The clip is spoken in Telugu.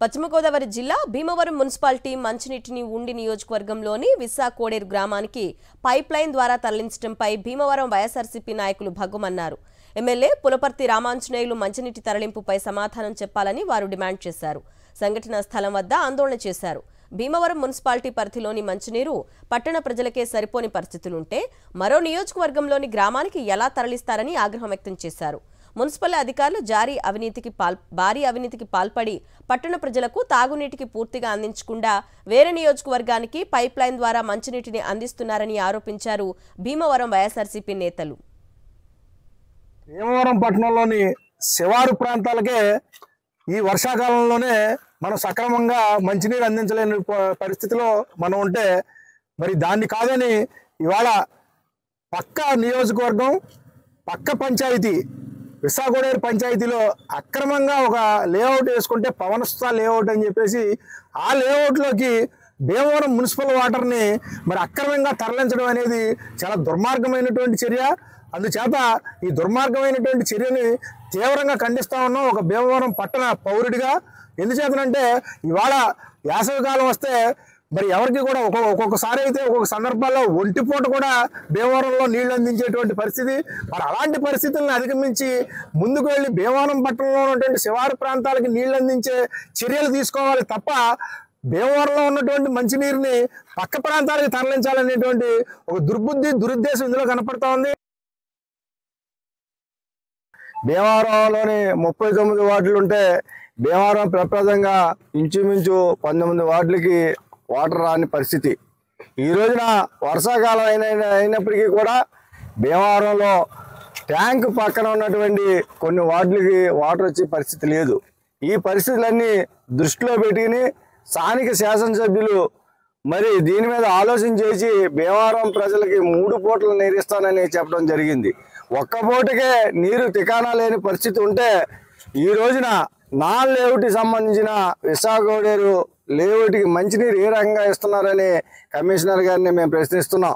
పశ్చిమ గోదావరి జిల్లా భీమవరం మున్సిపాలిటీ మంచినీటిని ఉండి నియోజకవర్గంలోని విసా కోడేరు గ్రామానికి పైప్ లైన్ ద్వారా తరలించడంపై భీమవరం వైఎస్ఆర్సీపీ నాయకులు భగ్గుమన్నారు. ఎమ్మెల్యే పులపర్తి రామాంజనేయులు మంచినీటి తరలింపుపై సమాధానం చెప్పాలని వారు డిమాండ్ చేశారు. సంఘటనా స్థలం వద్ద ఆందోళన చేశారు. భీమవరం మున్సిపాలిటీ పరిధిలోని మంచినీరు పట్టణ ప్రజలకే సరిపోని పరిస్థితులుంటే మరో నియోజకవర్గంలోని గ్రామానికి ఎలా తరలిస్తారని ఆగ్రహం వ్యక్తం చేశారు. మున్సిపల్ అధికారులు భారీ అవినీతికి పాల్పడి పట్టణ ప్రజలకు తాగునీటికి పూర్తిగా అందించకుండా వేరే నియోజకవర్గానికి పైప్ లైన్ ద్వారా మంచినీటిని అందిస్తున్నారని ఆరోపించారు భీమవరం వైఎస్ఆర్సీపీ నేతలు. భీమవరం పట్టణంలోని శివారు ప్రాంతాలకే ఈ వర్షాకాలంలోనే మనం సక్రమంగా మంచినీరు అందించలేని పరిస్థితిలో మనం ఉంటే మరి దాన్ని కాదని ఇవాళ పక్క నియోజకవర్గం పక్క పంచాయతీ విశాఖోడేరు పంచాయతీలో అక్రమంగా ఒక లేఅవుట్ వేసుకుంటే పవనస్థ లేఅవుట్ అని చెప్పేసి ఆ లేఅవుట్లోకి భీమవరం మున్సిపల్ వాటర్ని మరి అక్రమంగా తరలించడం అనేది చాలా దుర్మార్గమైనటువంటి చర్య. అందుచేత ఈ దుర్మార్గమైనటువంటి చర్యని తీవ్రంగా ఖండిస్తా ఉన్నాం ఒక భీమవరం పట్టణ పౌరుడిగా. ఎందుచేతనంటే ఇవాళ వేసవికాలం వస్తే మరి ఎవరికి కూడా ఒక్కొక్కసారి అయితే ఒక్కొక్క సందర్భాల్లో ఒంటిపూట కూడా భీమవరంలో నీళ్లు అందించేటువంటి పరిస్థితి. మరి అలాంటి పరిస్థితులను అధిగమించి ముందుకు వెళ్ళి భీమవరం పట్టణంలో ఉన్నటువంటి శివారు ప్రాంతాలకి నీళ్లు అందించే చర్యలు తీసుకోవాలి తప్ప భీమవరంలో ఉన్నటువంటి మంచినీరుని పక్క ప్రాంతాలకు తరలించాలనేటువంటి ఒక దురుద్దేశం ఇందులో కనపడతా ఉంది. భీమవరంలోని 39 వార్డులు ఉంటే భీమవరం ప్రప్రదంగా ఇంచుమించు 19 వార్డులకి వాటర్ రాని పరిస్థితి. ఈ రోజున వర్షాకాలం అయినప్పటికీ కూడా భీమవరంలో ట్యాంక్ పక్కన ఉన్నటువంటి కొన్ని వార్డులకి వాటర్ వచ్చే పరిస్థితి లేదు. ఈ పరిస్థితులన్నీ దృష్టిలో పెట్టుకుని స్థానిక శాసనసభ్యులు మరి దీని మీద ఆలోచన చేసి భీమవరం ప్రజలకి 3 పూటలు నీరిస్తానని చెప్పడం జరిగింది. ఒక్క పూటకే నీరు టికానా లేని పరిస్థితి ఉంటే ఈ రోజున నాన్ లేఅవుట్కి సంబంధించిన విశాఖోడేరు లేఅవుట్కి మంచినీరు ఏ రకంగా ఇస్తున్నారని కమిషనర్ గారిని మేము ప్రశ్నిస్తున్నాం.